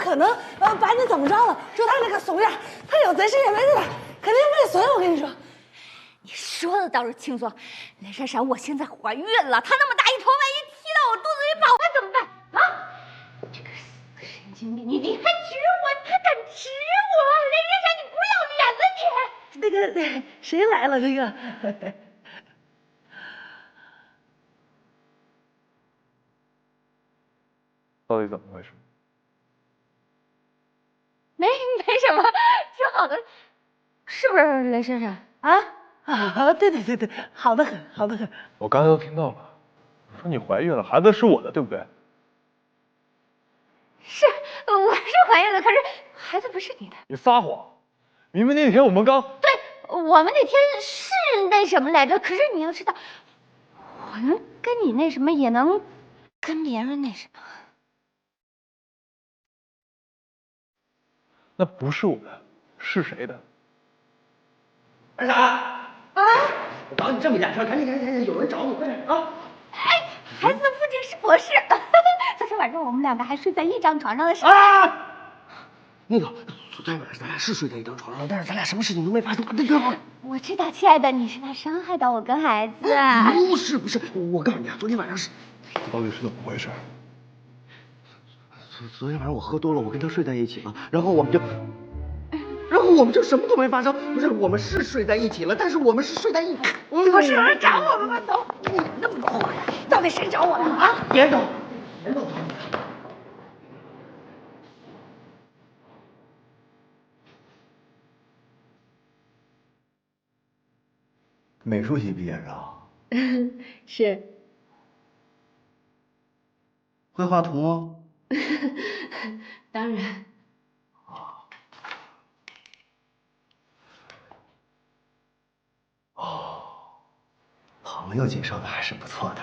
可能把你怎么着了？就他那个怂样，他有贼心也没事的，肯定未遂。我跟你说，你说的倒是轻松。雷珊珊，我现在怀孕了，她那么大一坨，万一踢到我肚子里饱了怎么办啊？这个死神经病，你还指我，你还敢指我？雷珊珊，你不要脸了你！那个谁来了？那个。到底怎么回事？没什么，挺好的，是不是雷珊珊啊，对，好的很，好的很。我刚才都听到了，说你怀孕了，孩子是我的，对不对？是，我是怀孕了，可是孩子不是你的。你撒谎！明明那天我们刚……对，我们那天是那什么来着？可是你要知道，我能跟你那什么，也能跟别人那什么。那不是我的，是谁的？二傻我找你这么点事儿，赶紧，有人找你，快点啊！哎，孩子的父亲是博士。昨天晚上我们两个还睡在一张床上的时候。那个，昨天晚上咱俩是睡在一张床上，但是咱俩什么事情都没发生。那个，我知道，亲爱的，你是怕伤害到我跟孩子。不是，我告诉你啊，昨天晚上是，到底是怎么回事？昨天晚上我喝多了，我跟他睡在一起了，然后我们就什么都没发生。不是，我们是睡在一起了，但是我们是睡在一起。不是有人找我们吗？走，你那么快，到底谁找我了啊？别走。美术系毕业生。是。会画图吗？当然。朋友介绍的还是不错的。